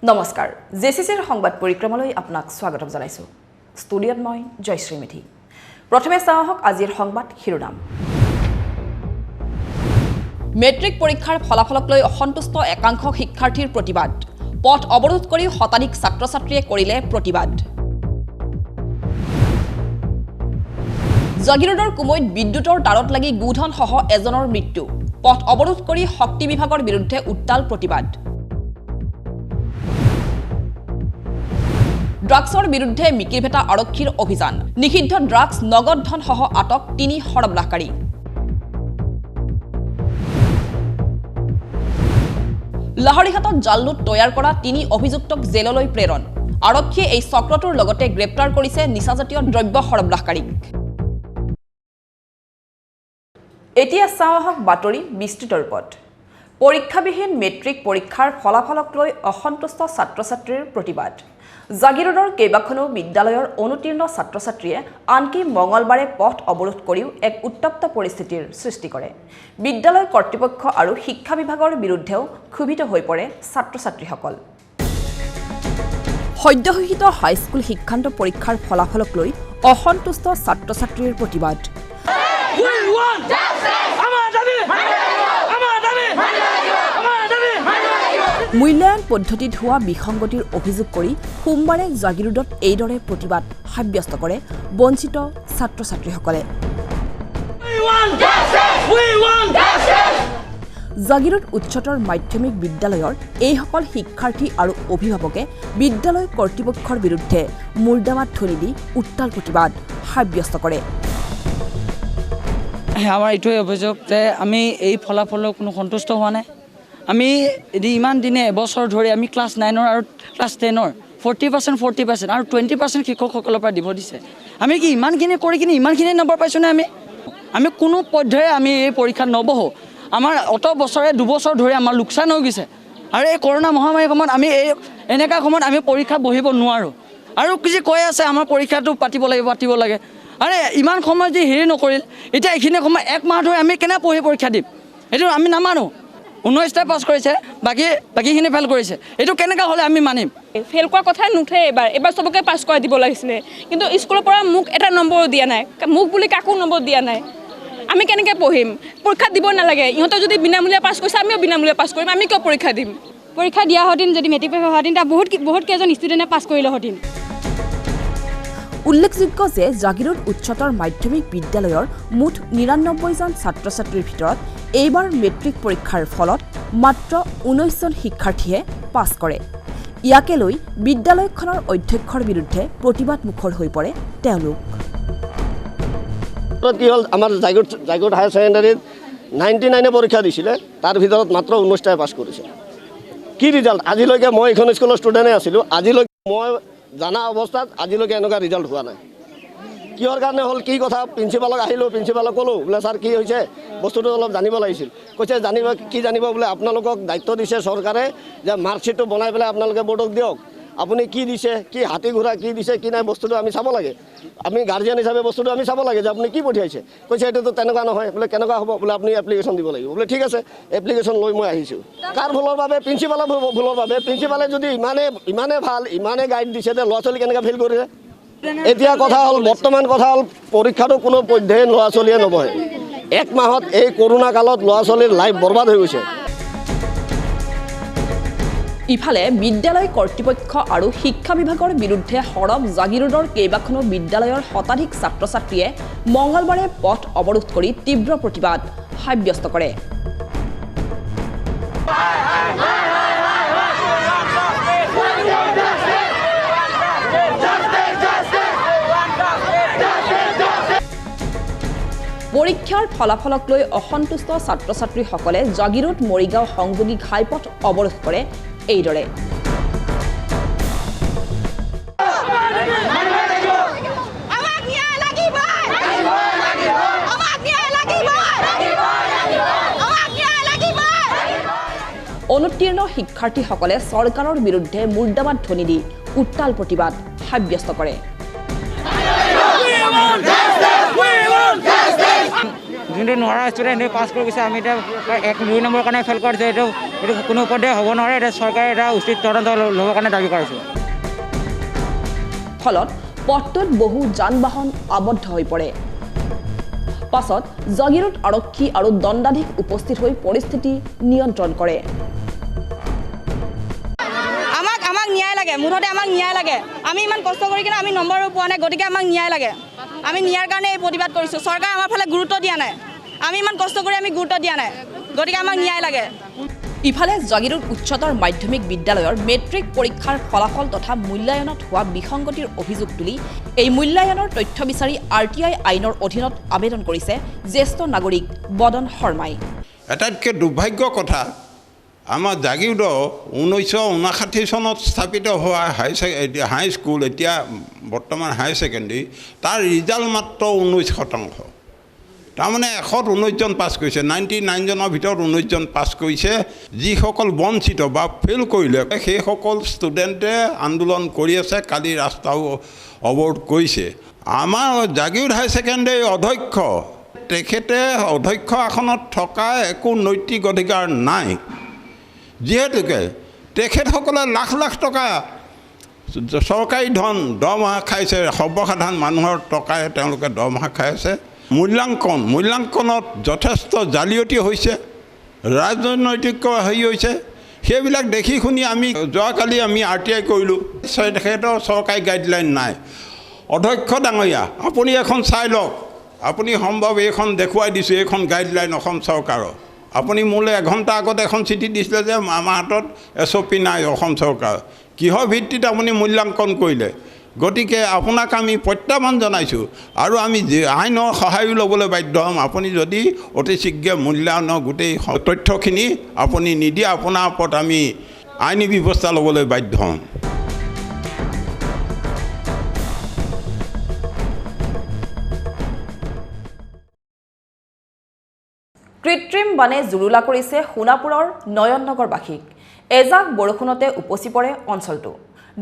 নমস্কাৰ জেচিচিৰ সংবাদ পৰিক্ৰমালৈ আপোনাক স্বাগতম জনাইছো ষ্টুডিঅত মই জয়শ্ৰী মিঠি প্ৰথমে চাওক আজিৰ সংবাদ শিৰোনাম মেট্ৰিক পৰীক্ষাৰ ফলাফলক লৈ অসন্তুষ্ট একাংশ শিক্ষাৰ্থীৰ প্ৰতিবাদ পথ অৱৰোধ কৰি শতাধিক ছাত্ৰ-ছাত্ৰীয়ে কৰিলে প্ৰতিবাদ জাগিৰোডৰ কুমৈত বিদ্যুতৰ তাৰত লাগি গুধন সহ এজনৰ মৃত্যু পথ অৱৰোধ কৰি শক্তি বিভাগৰ বিৰুদ্ধে উত্তাল প্ৰতিবাদ ড্ৰাগছৰ বিৰুদ্ধে মিকিৰভেটা আৰক্ষীৰ অভিযান নিষিদ্ধ ড্ৰাগছ নগদ ধন সহ আটক ৩ সৰবৰাহকাৰী লাহৰিঘাটত জাললুট তৈয়াৰ কৰা ৩ অভিযুক্তক জেললৈ প্ৰেৰণ আৰক্ষীয়ে এই চক্ৰটোৰ লগতে গ্ৰেপ্তাৰ কৰিছে নিচাজাতীয় দ্ৰব্য সৰবৰাহকাৰীক এতিয়া চাওক বাতৰি বিস্তৃত ৰূপত পৰীক্ষাবিহীন মেট্ৰিক পৰীক্ষাৰ ফলাফলক লৈ অসন্তুষ্ট ছাত্ৰ-ছাত্ৰীৰ প্ৰতিবাদ জাগিৰোডৰ কেইবাখনো বিদ্যালয়ৰ অনুতীৰ্ণ ছাত্ৰ-ছাত্ৰীয়ে আনকি মঙলবাৰে পথ অৱৰোধ কৰিও এক উত্তপ্ত পৰিস্থিতিৰ সৃষ্টি কৰে বিদ্যালয় কৰ্তৃপক্ষ আৰু শিক্ষা বিভাগৰ বিৰুদ্ধেও ক্ষুভিত হৈ পৰে ছাত্ৰ-ছাত্ৰীসকল সদ্যঘোষিত হাইস্কুল শিক্ষান্ত পৰীক্ষাৰ ফলাফলক লৈ অসন্তুষ্ট ছাত্ৰ-ছাত্ৰীৰ প্ৰতিবাদ মূল্যায়ন পদ্ধতিত হোৱা বিসংগতিৰ অভিযোগ কৰি সোমবাৰে জাগিৰোডত এইদৰে প্ৰতিবাদ সাব্যস্ত কৰে বঞ্চিত ছাত্ৰ-ছাত্ৰীসকলে জাগিৰোড উচ্চতৰ মাধ্যমিক বিদ্যালয়ৰ এইসকল শিক্ষাৰ্থী আৰু অভিভাৱকে বিদ্যালয় কৰ্তৃপক্ষৰ বিৰুদ্ধে মুৰ্দাবাদ ধৰি দি উত্তাল প্ৰতিবাদ সাব্যস্ত কৰে আমাৰ এইটোৱে অভিযোগ যে আমি এই ফলাফলৰ কোনো সন্তুষ্ট হোৱা নাই আমি ইমান দিনে এবছৰ ধৰি আমি ক্লাছ 9 আৰু ক্লাছ 10 40% আৰু 20% শিক্ষকসকলৰ পৰা দিব দিছে আমি কি ইমানখিনি কৰি কিনে ইমানখিনি নম্বৰ পাইছোঁ নে আমি কোনো পৰ্যায়ে আমি এই পৰীক্ষাত নবহো আমাৰ অত বছৰে 2 বছৰ ধৰি আমাৰ লোকচান হৈ গৈছে আৰু এই কৰোণা মহামাৰীৰ সময়ত আমি এই এনেকা সময়ত আমি পৰীক্ষা বহিব নোৱাৰোঁ আৰু কি যে কৈ আছে আমাৰ পৰীক্ষাটো পাতিব লাগে আৰে ইমান সময় যে হেৰি নকৰিল এতিয়া এইখিনি সময় 1 মাহ ধৰি আমি কেনে পৰীক্ষা দিম এইটো আমি নামানো 19টা পাছ কৰিছে বাকীখিনি ফেল কৰিছে এইটো কেনেকৈ হ'লে আমি মানিম ফেল কৰা কথা নুঠে এবাৰ চবকে পাছ কৰাই দিব লাগিছিলে কিন্তু স্কুলৰ পৰা মোক এটা নম্বৰ দিয়া নাই মোক বুলি কাকো নম্বৰ দিয়া নাই আমি কেনেকৈ পঢ়িম পৰীক্ষা দিব নালাগে ইহঁতৰ যদি বিনামূলীয়া পাছ কৰিছে আমিও বিনামূলীয়া পাছ কৰিম আমি কিয় পৰীক্ষা দিম পৰীক্ষা দিয়া হতিন যদি মেট্ৰিক পৰীক্ষা হতিন তা বহুত কেইজন ষ্টুডেণ্টে পাছ কৰিলে হতিন উল্লেখযোগ্য যে জাগিৰোড উচ্চতৰ মাধ্যমিক বিদ্যালয়ৰ মুঠ ৯৯ জন ছাত্ৰ-ছাত্ৰীৰ ভিতৰত এইবাৰ মেট্ৰিক পৰীক্ষাৰ ফলত মাত্ৰ 19 জন শিক্ষাৰ্থীয়ে পাছ কৰে ইয়াকে লৈ বিদ্যালয়খনৰ অধ্যক্ষৰ বিৰুদ্ধে প্ৰতিবাদ মুখৰ হৈ পৰে তেওঁলোক কি হ'ল আমাৰ জাগিৰোড হায়াৰ ছেকেণ্ডাৰীত 99 পৰীক্ষা দিছিলে তাৰ ভিতৰত মাত্ৰ 19টাই পাছ কৰিছে কি ৰিজাল্ট আজিলৈকে মই এখন স্কুলৰ ষ্টুডেণ্টে আছিলোঁ আজিলৈকে মই জানা অৱস্থাত আজিলৈকে এনেকুৱা ৰিজাল্ট হোৱা নাই কিহৰ কাৰণে হ'ল কি কথা প্ৰিন্সিপালক আহিলোঁ প্ৰিন্সিপালক ক'লোঁ বোলে ছাৰ কি হৈছে বস্তুটো অলপ জানিব লাগিছিল কৈছে জানিব বোলে আপোনালোকক দায়িত্ব দিছে চৰকাৰে যে মাৰ্কশ্বিটটো বনাই পেলাই আপোনালোকে বৰ্ডক দিয়ক আপুনি কি দিছে কি হাতী ঘোঁৰা কি দিছে কি নাই বস্তুটো আমি চাব লাগে আমি গাৰ্জিয়ান হিচাপে বস্তুটো আমি চাব লাগে যে আপুনি কি পঠিয়াইছে কৈছে এইটোতো তেনেকুৱা নহয় বোলে কেনেকুৱা হ'ব বোলে আপুনি এপ্লিকেশ্যন দিব লাগিব বোলে ঠিক আছে এপ্লিকেশ্যন লৈ মই আহিছোঁ কাৰ ভুলৰ বাবে প্ৰিন্সিপালৰ ভুলৰ বাবে প্ৰিন্সিপালে যদি ইমানে ভাল ইমানে গাইড দিছে যে ল'ৰা ছোৱালী কেনেকৈ ফেইল কৰিছে এতিয়া কথা হ'ল বৰ্তমান কথা হ'ল পৰীক্ষাটো কোনো পধ্যেই ল'ৰা ছোৱালীয়ে নবহে 1 মাহত এই কৰোণা কালত ল'ৰা ছোৱালীৰ লাইফ বৰবাদ হৈ গৈছে ইফালে বিদ্যালয় কৰ্তৃপক্ষ আৰু শিক্ষা বিভাগৰ বিৰুদ্ধে সৰব জাগিৰোডৰ কেইবাখনো বিদ্যালয়ৰ শতাধিক ছাত্ৰ-ছাত্ৰীয়ে মঙলবাৰে পথ অৱৰোধ কৰি তীব্ৰ প্ৰতিবাদ সাব্যস্ত কৰে পৰীক্ষাৰ ফলাফলক লৈ অসন্তুষ্ট ছাত্ৰ-ছাত্ৰীসকলে জাগিৰোড মৰিগাঁও সংযোগী ঘাইপথ অৱৰোধ কৰে এইদৰে অনুতীৰ্ণ শিক্ষাৰ্থীসকলে চৰকাৰৰ বিৰুদ্ধে মুৰ্দাবাদ ধ্বনি দি উত্তাল প্ৰতিবাদ সাব্যস্ত কৰে যোনটো নোৱাৰা ষ্টুডেণ্ট সেই পাছ কৰি গৈছে আমি এতিয়া 1-2 নম্বৰ কাৰণে ফেইল কৰিছে এইটো কোনো পধ্যে হ'ব নোৱাৰে এতিয়া চৰকাৰে এটা উচিত তদন্ত ল'বৰ কাৰণে দাবী কৰিছোঁ ফলত পথটোত বহু যান বাহন আবদ্ধ হৈ পৰে পাছত জাগিৰোড আৰক্ষী আৰু দণ্ডাধীশ উপস্থিত হৈ পৰিস্থিতি নিয়ন্ত্ৰণ কৰে আমাক ন্যায় লাগে মুঠতে আমাক ন্যায় লাগে আমি ইমান কষ্ট কৰি কিনে আমি নম্বৰো পোৱা নাই গতিকে আমাক ন্যায় লাগে আমি ন্যায়ৰ কাৰণে এই প্ৰতিবাদ কৰিছোঁ চৰকাৰে আমাৰ ফালে গুৰুত্ব দিয়া নাই আমি ইমান কষ্ট কৰি আমি গুৰুত্ব দিয়া নাই গতিকে আমাক ন্যায় লাগে ইফালে জাগিৰোড উচ্চতৰ মাধ্যমিক বিদ্যালয়ৰ মেট্ৰিক পৰীক্ষাৰ ফলাফল তথা মূল্যায়নত হোৱা বিসংগতিৰ অভিযোগ তুলি এই মূল্যায়নৰ তথ্য বিচাৰি RTI আইনৰ অধীনত আবেদন কৰিছে জ্যেষ্ঠ নাগৰিক বদন শৰ্মাই আটাইতকৈ দুৰ্ভাগ্যৰ কথা আমাৰ জাগিৰোডৰ 1959 চনত স্থাপিত হোৱা হাইস্কুল এতিয়া বৰ্তমান হাই ছেকেণ্ডেৰী তাৰ ৰিজাল্ট মাত্ৰ 19%। তাৰমানে 119 জন পাছ কৰিছে 99 জনৰ ভিতৰত 19 জন পাছ কৰিছে যিসকল বঞ্চিত বা ফেইল কৰিলে সেইসকল ষ্টুডেণ্টে আন্দোলন কৰি আছে কালি ৰাস্তাও অৱৰোধ কৰিছে আমাৰ জাগিৰোড হাই ছেকেণ্ডেৰী অধ্যক্ষ তেখেতে অধ্যক্ষ আসনত থকা একো নৈতিক অধিকাৰ নাই যিহেতুকে তেখেতসকলে লাখ লাখ টকা চৰকাৰী ধন দৰমহা খাইছে সৰ্বসাধাৰণ মানুহৰ টকাৰে তেওঁলোকে দৰমহা খাই আছে মূল্যাংকনত যথেষ্ট জালিয়াতি হৈছে ৰাজনৈতিক হেৰি হৈছে সেইবিলাক দেখি শুনি আমি যোৱাকালি আমি RTI কৰিলোঁ তেখেতৰ চৰকাৰী গাইডলাইন নাই অধ্যক্ষ ডাঙৰীয়া আপুনি এখন চাই লওক আপুনি সম্ভৱ এইখন দেখুৱাই দিছোঁ এইখন গাইডলাইন অসম চৰকাৰৰ আপুনি মোলৈ এঘণ্টা আগত এখন চিঠি দিছিলে যে আমাৰ হাতত SOP নাই অসম চৰকাৰ কিহৰ ভিত্তিত আপুনি মূল্যাংকন কৰিলে গতিকে আপোনাক আমি প্ৰত্যাহ্বান জনাইছোঁ আৰু আমি আইনৰ সহায়ো ল'বলৈ বাধ্য হ'ম আপুনি যদি অতি শীঘ্ৰে মূল্যায়নৰ গোটেই তথ্যখিনি আপুনি নিদিয়ে আপোনাৰ ওপৰত আমি আইনী ব্যৱস্থা ল'বলৈ বাধ্য হ'ম কৃত্ৰিম বানে জুৰুলা কৰিছে সোণাপুৰৰ নয়ননগৰবাসীক এজাক বৰষুণতে উপচি পৰে অঞ্চলটো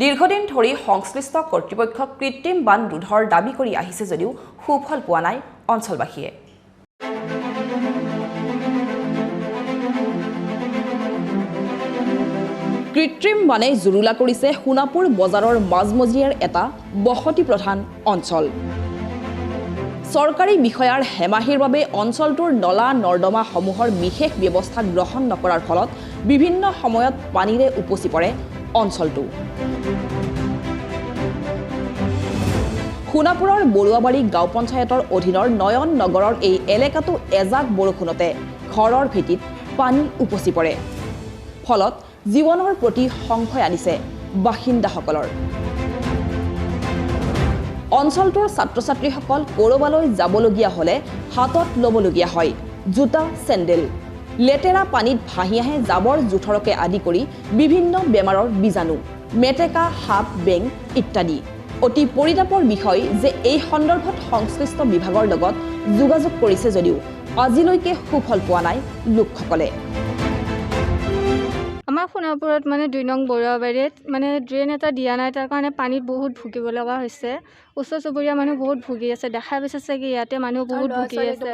দীৰ্ঘদিন ধৰি সংশ্লিষ্ট কৰ্তৃপক্ষক কৃত্ৰিম বান ৰোধৰ দাবী কৰি আহিছে যদিও সুফল পোৱা নাই অঞ্চলবাসীয়ে কৃত্ৰিম বানে জুৰুলা কৰিছে সোণাপুৰ বজাৰৰ মাজমজিয়াৰ এটা বসতি প্ৰধান অঞ্চল চৰকাৰী বিষয়াৰ হেমাহিৰ বাবে অঞ্চলটোৰ নলা নৰ্দমাসমূহৰ বিশেষ ব্যৱস্থা গ্ৰহণ নকৰাৰ ফলত বিভিন্ন সময়ত পানীৰে উপচি পৰে অঞ্চলটো সোণাপুৰৰ বৰুৱাবাৰী গাঁও পঞ্চায়তৰ অধীনৰ নয়ন নগৰৰ এই এলেকাটো এজাক বৰষুণতে ঘৰৰ ভেটিত পানী উপচি পৰে ফলত জীৱনৰ প্ৰতি সংশয় আনিছে বাসিন্দাসকলৰ অঞ্চলটোৰ ছাত্ৰ-ছাত্ৰীসকল কৰবালৈ যাবলগীয়া হ'লে হাতত ল'বলগীয়া হয় জোতা চেণ্ডেল লেতেৰা পানীত ভাহি আহে জাবৰ জোথৰকে আদি কৰি বিভিন্ন বেমাৰৰ বীজাণু মেটেকা সাপ বেং ইত্যাদি অতি পৰিতাপৰ বিষয় যে এই সন্দৰ্ভত সংশ্লিষ্ট বিভাগৰ লগত যোগাযোগ কৰিছে যদিও আজিলৈকে সুফল পোৱা নাই লোকসকলে আমাৰ সোণাপুৰত মানে 2 নং বৰুৱাবাৰীত মানে ড্ৰেইন এটা দিয়া নাই তাৰ কাৰণে পানীত বহুত ভুগিব লগা হৈছে ওচৰ চুবুৰীয়া মানুহ বহুত ভুগি আছে দেখা পাইছে চাগে ইয়াতে মানুহ বহুত ভুগি আছে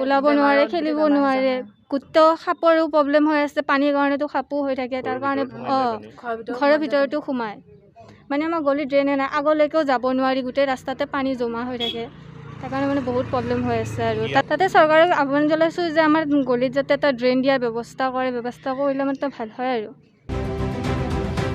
ওলাব নোৱাৰে খেলিব নোৱাৰে গোটেই সাপৰো প্ৰব্লেম হৈ আছে পানীৰ কাৰণেতো সাপো হৈ থাকে তাৰ কাৰণে ঘৰৰ ভিতৰতো সোমায় মানে আমাৰ গলিত ড্ৰেইনে নাই আগলৈকেও যাব নোৱাৰি গোটেই ৰাস্তাতে পানী জমা হৈ থাকে তাৰ কাৰণে মানে বহুত প্ৰব্লেম হৈ আছে আৰু তাতে চৰকাৰক আহ্বান জনাইছোঁ যে আমাৰ গলিত যাতে এটা ড্ৰেইন দিয়াৰ ব্যৱস্থা কৰিলে মানে ভাল হয় আৰু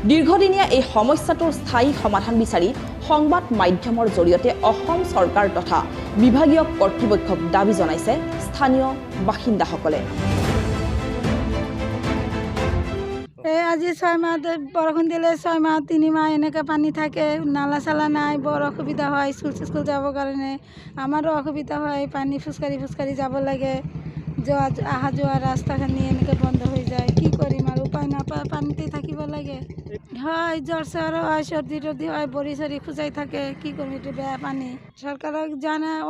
দীৰ্ঘদিনীয়া এই সমস্যাটোৰ স্থায়ী সমাধান বিচাৰি সংবাদ মাধ্যমৰ জৰিয়তে অসম চৰকাৰ তথা বিভাগীয় কৰ্তৃপক্ষক দাবী জনাইছে স্থানীয় বাসিন্দাসকলে আজি 6 মাহ বৰষুণ দিলে 6 মাহ 3 মাহ এনেকৈ পানী থাকে নালা চালা নাই বৰ অসুবিধা হয় স্কুল যাবৰ কাৰণে আমাৰো অসুবিধা হয় পানী ফুচকাৰি যাব লাগে অহা যোৱা ৰাস্তাখিনি এনেকৈ বন্ধ হৈ যায় কি কৰিম আৰু উপায় নাপায় পানীতে থাকিব লাগে হয় জ্বৰ চৰ হয় চৰ্দি তৰ্দি হয় বৰি চৰি খুজাই থাকে কি কৰিম এইটো বেয়া পানী চৰকাৰক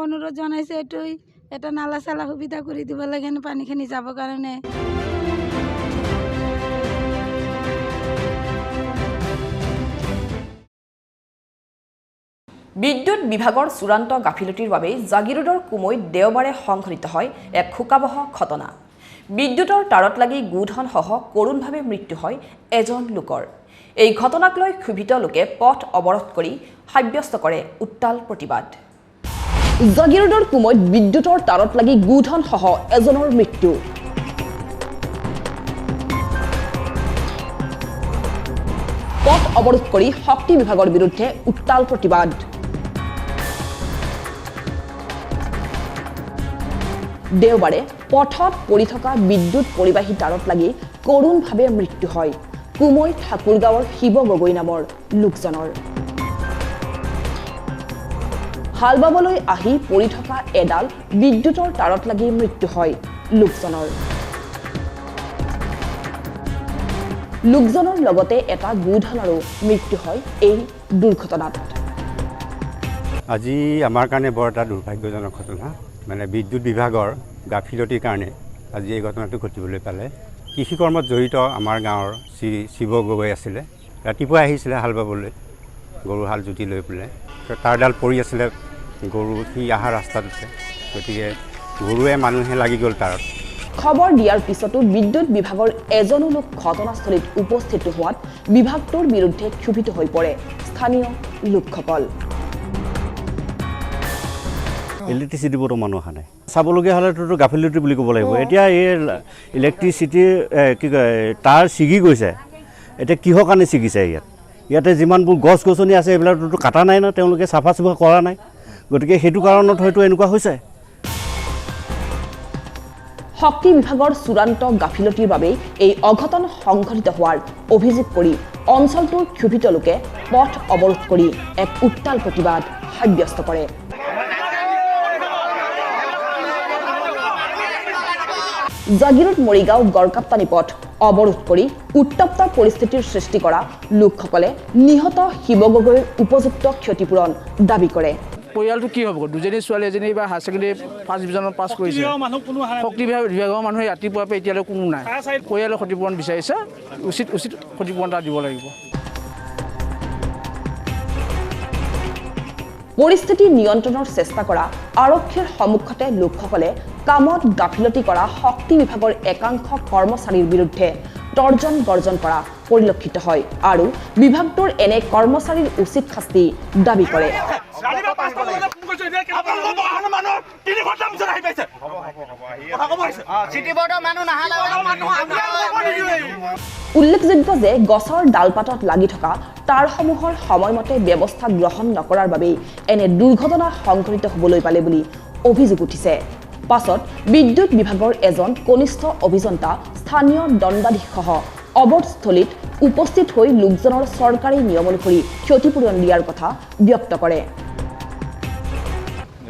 অনুৰোধ জনাইছে এইটোই এটা নালা চালা সুবিধা কৰি দিব লাগে পানীখিনি যাবৰ কাৰণে বিদ্যুৎ বিভাগৰ চূড়ান্ত গাফিলতিৰ বাবে জাগিৰোডৰ কুমৈত দেওবাৰে সংঘটিত হয় এক শোকাবহ ঘটনা। বিদ্যুৎৰ তাৰত লাগি গোধনসহ কৰোণভাৱে মৃত্যু হয় এজন লোকৰ। এই ঘটনাক লৈ ক্ষুভিত লোকে পথ অৱৰোধ কৰি সাব্যস্ত কৰে উত্তাল প্ৰতিবাদ। জাগিৰোডৰ কুমৈত বিদ্যুৎৰ তাৰত লাগি গোধনসহ এজনৰ মৃত্যু। পথ অৱৰোধ কৰি শক্তি বিভাগৰ বিৰুদ্ধে উত্তাল প্ৰতিবাদ। দেওবাৰে পথত পৰি থকা বিদ্যুৎ পৰিবাহী তাৰত লাগি কৰোণভাৱে মৃত্যু হয় কুমৈ ঠাকুৰগাঁৱৰ শিৱ গগৈ নামৰ লোকজনৰ। হাল বাবলৈ আহি পৰি থকা এডাল বিদ্যুৎৰ তাৰত লাগি মৃত্যু হয় লোকজনৰ। লোকজনৰ লগতে এটা গোধনৰো মৃত্যু হয় এই দুৰ্ঘটনাত। আজি আমাৰ কাৰণে বৰ এটা দুৰ্ভাগ্যজনক ঘটনা, মানে বিদ্যুৎ বিভাগৰ গাফিলতিৰ কাৰণে আজি এই ঘটনাটো ঘটিবলৈ পালে। কৃষি কৰ্মত জড়িত আমাৰ গাঁৱৰ শ্ৰী শিৱ গগৈ আছিলে। ৰাতিপুৱা আহিছিলে হাল বাবলৈ, গৰু হাল জুতি লৈ পেলাই। তাৰডাল পৰি আছিলে, গৰু সি অহা ৰাস্তাটোতে, গতিকে গৰুৱে মানুহে লাগি গ'ল তাৰত। খবৰ দিয়াৰ পিছতো বিদ্যুৎ বিভাগৰ এজনো লোক ঘটনাস্থলীত উপস্থিত হোৱাত বিভাগটোৰ বিৰুদ্ধে ক্ষুভিত হৈ পৰে স্থানীয় লোকসকল। ইলেক্ট্ৰিচিটি বোৰ্ডৰ মানুহ অহা নাই, চাবলগীয়া হ'লেতো গাফিলতি বুলি ক'ব লাগিব। এতিয়া এই ইলেক্ট্ৰিচিটিৰ কি কয় তাৰ ছিগি গৈছে, এতিয়া কিহৰ কাৰণে ছিগিছে? ইয়াতে যিমানবোৰ গছ গছনি আছে এইবিলাকতো কাটা নাই ন, তেওঁলোকে চাফা চুফা কৰা নাই, গতিকে সেইটো কাৰণত হয়তো এনেকুৱা হৈছে। শক্তি বিভাগৰ চূড়ান্ত গাফিলতিৰ বাবেই এই অঘটন সংঘটিত হোৱাৰ অভিযোগ কৰি অঞ্চলটোৰ ক্ষুভিত লোকে পথ অৱৰোধ কৰি এক উত্তাল প্ৰতিবাদ সাব্যস্ত কৰে। জাগিৰোড মৰিগাঁও গড়কাপ্তানি পথ অৱৰোধ কৰি উত্তপ্ত পৰিস্থিতিৰ সৃষ্টি কৰা লোকসকলে নিহত শিৱ গগৈৰ উপযুক্ত ক্ষতিপূৰণ দাবী কৰে। পৰিয়ালটো কি হ'ব? দুজনী ছোৱালী, এজনী বা হায়াৰ ছেকেণ্ডেৰী ফাৰ্ষ্ট ডিভিজনত পাছ কৰিছে। শক্তি বিভাগৰ মানুহে ৰাতিপুৱাৰ পৰা এতিয়ালৈ কোনো নাই। পৰিয়ালৰ ক্ষতিপূৰণ বিচাৰিছে, উচিত ক্ষতিপূৰণ এটা দিব লাগিব। পৰিস্থিতি নিয়ন্ত্ৰণৰ চেষ্টা কৰা আৰক্ষীৰ সন্মুখতে লোকসকলে কামত গাফিলতি কৰা শক্তি বিভাগৰ একাংশ কৰ্মচাৰীৰ বিৰুদ্ধে তৰ্জন গৰ্জন কৰা পৰিলক্ষিত হয় আৰু বিভাগটোৰ এনে কৰ্মচাৰীৰ উচিত শাস্তি দাবী কৰে। উল্লেখযোগ্য যে গছৰ ডালপাতত লাগি থকা তাঁৰসমূহৰ সময়মতে ব্যৱস্থা গ্ৰহণ নকৰাৰ বাবেই এনে দুৰ্ঘটনা সংঘটিত হ'বলৈ পালে বুলি অভিযোগ উঠিছে। পাছত বিদ্যুৎ বিভাগৰ এজন কনিষ্ঠ অভিযন্তা স্থানীয় দণ্ডাধীশসহ অৱৰোধস্থলীত উপস্থিত হৈ লোকজনৰ চৰকাৰী নিয়ম অনুসৰি ক্ষতিপূৰণ দিয়াৰ কথা ব্যক্ত কৰে।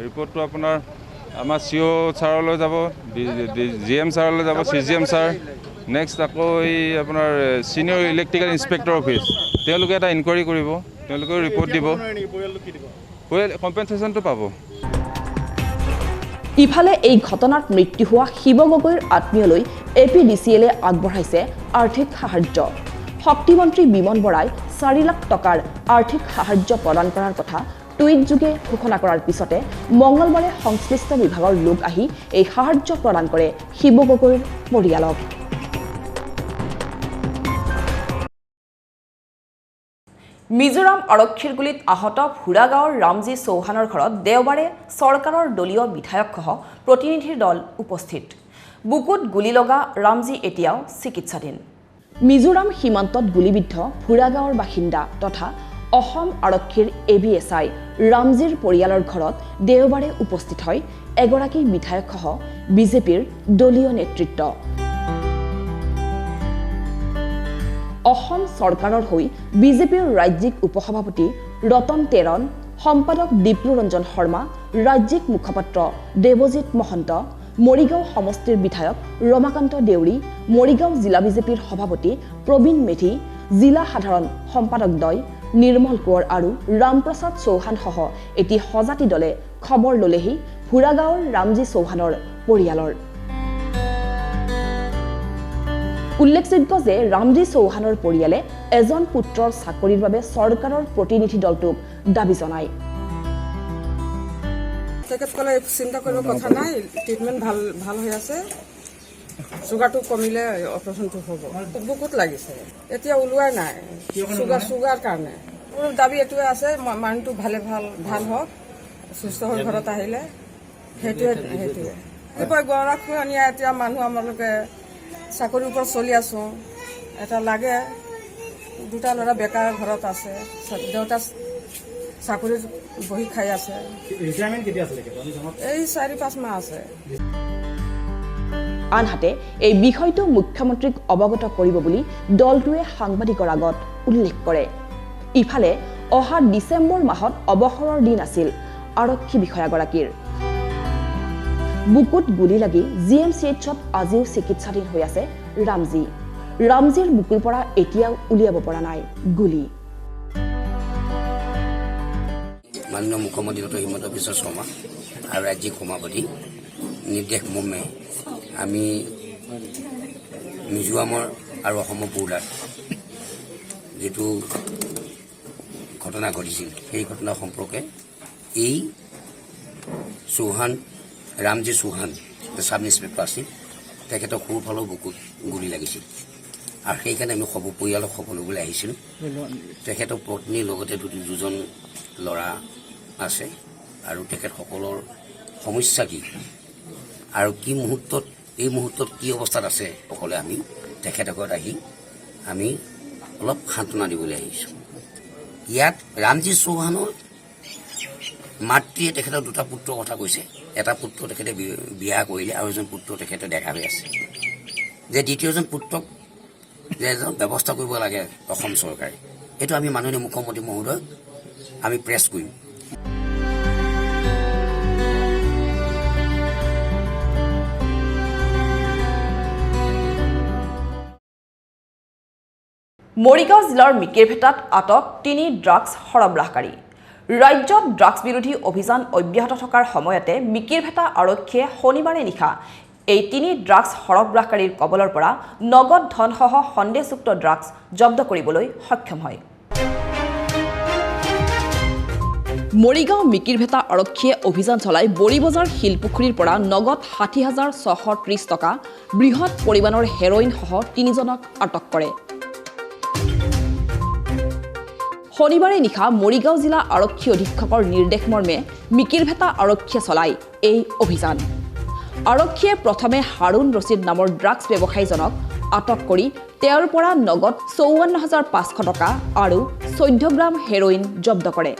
ৰিপৰ্টটো আপোনাৰ আমাৰ CO ছাৰলৈ যাব, GM ছাৰলৈ যাব, CGM ছাৰ, নেক্সট আকৌ এই আপোনাৰ ছিনিয়ৰ ইলেক্ট্ৰিকেল ইনস্পেক্টৰ অফিচ, তেওঁলোকে এটা ইনকুৱাৰী কৰিব, তেওঁলোকেও ৰিপৰ্ট দিব, কম্পেনচেশ্যনটো পাব। ইফালে এই ঘটনাত মৃত্যু হোৱা শিৱ গগৈৰ আত্মীয়লৈ APDCL আগবঢ়াইছে আৰ্থিক সাহায্য। শক্তিমন্ত্ৰী বিমন বৰাই 4 লাখ টকাৰ আৰ্থিক সাহায্য প্ৰদান কৰাৰ কথা টুইটযোগে ঘোষণা কৰাৰ পিছতে মঙলবাৰে সংশ্লিষ্ট বিভাগৰ লোক আহি এই সাহায্য প্ৰদান কৰে শিৱ গগৈৰ পৰিয়ালক। মিজোৰাম আৰক্ষীৰ গুলীত আহত ভুৰাগাঁৱৰ ৰামজী চৌহানৰ ঘৰত দেওবাৰে চৰকাৰৰ দলীয় বিধায়কসহ প্ৰতিনিধিৰ দল উপস্থিত। বুকুত গুলী লগা ৰামজী এতিয়াও চিকিৎসাধীন। মিজোৰাম সীমান্তত গুলীবিদ্ধ ভুৰাগাঁৱৰ বাসিন্দা তথা অসম আৰক্ষীৰ ABSI ৰামজীৰ পৰিয়ালৰ ঘৰত দেওবাৰে উপস্থিত হয় এগৰাকী বিধায়কসহ বিজেপিৰ দলীয় নেতৃত্ব। অসম চৰকাৰৰ হৈ বিজেপিৰ ৰাজ্যিক উপসভাপতি ৰতন তেৰণ, সম্পাদক দীপ্লুৰঞ্জন শৰ্মা, ৰাজ্যিক মুখপাত্ৰ দেৱজিৎ মহন্ত, মৰিগাঁও সমষ্টিৰ বিধায়ক ৰমাকান্ত দেউৰী, মৰিগাঁও জিলা বিজেপিৰ সভাপতি প্ৰবীণ মেধি, জিলা সাধাৰণ সম্পাদকদ্বয় নিৰ্মল কোঁৱৰ আৰু ৰামপ্ৰসাদ চৌহানসহ এটি সজাতি দলে খবৰ ল'লেহি ভুৰাগাঁৱৰ ৰামজী চৌহানৰ পৰিয়ালৰ। উল্লেখযোগ্য যে ৰামজী চৌহানৰ পৰিয়ালে এজন পুত্ৰৰ চাকৰিৰ বাবে চৰকাৰৰ প্ৰতিনিধি দলটোক দাবী জনায়। তেখেত ক'লে চিন্তা কৰিব কথা নাই, ট্ৰিটমেণ্ট ভাল হৈ আছে, চুগাৰটো কমিলে অপাৰেশ্যনটো হ'ব। বুকুত লাগিছে, এতিয়া ওলোৱাই নাই চুগাৰ কাৰণে। মোৰ দাবী এইটোৱে আছে, মানুহটো ভাল হওক, সুস্থ হৈ ঘৰত আহিলে, সেইটোৱে গৰাখহনীয়া। এতিয়া মানুহ আমালোকে চাকৰিৰ ওপৰত চলি আছোঁ, এটা লাগে। 2টা ল'ৰা বেকাৰ ঘৰত আছে, দেউতা চাকৰিত বহি খাই আছে। এই 4-5 মাহ আছে। আনহাতে এই বিষয়টো মুখ্যমন্ত্ৰীক অৱগত কৰিব বুলি দলটোৱে সাংবাদিকৰ আগত উল্লেখ কৰে। ইফালে অহা ডিচেম্বৰ মাহত অৱসৰৰ দিন আছিল আৰক্ষী বিষয়াগৰাকীৰ। বুকুত গুলী লাগি GMCHত আজিও চিকিৎসাধীন হৈ আছে ৰামজীৰ বুকুৰ পৰা এতিয়াও উলিয়াব পৰা নাই গুলী। মাননীয় মুখ্যমন্ত্ৰী ডক্টৰ হিমন্ত বিশ্ব শৰ্মা আৰু ৰাজ্যিক সভাপতি নিৰ্দেশ মৰ্মে আমি মিজোৰামৰ আৰু অসমৰ বৰ্ডাৰ যিটো ঘটনা ঘটিছিল, সেই ঘটনা সম্পৰ্কে এই ৰামজী চৌহান চাব ইন্সপেক্টৰ আছিল, তেখেতৰ সৰুফালৰ বুকুত গুলী লাগিছিল। আৰু সেইকাৰণে আমি পৰিয়ালক খবৰ ল'বলৈ আহিছিলোঁ। তেখেতৰ পত্নীৰ লগতে 2জন ল'ৰা আছে, আৰু তেখেতসকলৰ সমস্যা কি আৰু এই মুহূৰ্তত কি অৱস্থাত আছে সকলোৱে আমি তেখেতৰ আহি আমি অলপ সান্তনা দিবলৈ আহিছোঁ। ইয়াত ৰামজী চৌহানৰ মাতৃয়ে তেখেতৰ 2টা পুত্ৰৰ কথা কৈছে। এটা পুত্ৰ তেখেতে বিয়া কৰিলে আৰু এজন পুত্ৰ তেখেতে ডেকা হৈ আছে, যে দ্বিতীয়জন পুত্ৰক যে ব্যৱস্থা কৰিব লাগে অসম চৰকাৰে। এইটো আমি মাননীয় মুখ্যমন্ত্ৰী মহোদয় আমি প্ৰেছ কৰিম। মৰিগাঁও জিলাৰ মিকিৰভেটাত আটক 3 ড্ৰাগছ সৰবৰাহকাৰী। ৰাজ্যত ড্ৰাগছ বিৰোধী অভিযান অব্যাহত থকাৰ সময়তে মিকিৰভেটা আৰক্ষীয়ে শনিবাৰে নিশা এই 3 ড্ৰাগছ সৰবৰাহকাৰীৰ কবলৰ পৰা নগদ ধনসহ সন্দেহযুক্ত ড্ৰাগছ জব্দ কৰিবলৈ সক্ষম হয়। মৰিগাঁও মিকিৰভেটা আৰক্ষীয়ে অভিযান চলাই বৰিবজাৰ শিলপুখুৰীৰ পৰা নগদ 60,630 টকা, বৃহৎ পৰিমাণৰ হেৰইন সহ 3জনক আটক কৰে। শনিবাৰে নিশা মৰিগাঁও জিলা আৰক্ষী অধীক্ষকৰ নিৰ্দেশ মৰ্মে মিকিৰভেটা আৰক্ষীয়ে চলায় এই অভিযান। আৰক্ষীয়ে প্ৰথমে হাৰুণ ৰছিদ নামৰ ড্ৰাগছ ব্যৱসায়ীজনক আটক কৰি তেওঁৰ পৰা নগদ 54,500 টকা আৰু 14 গ্ৰাম হেৰইন জব্দ কৰে।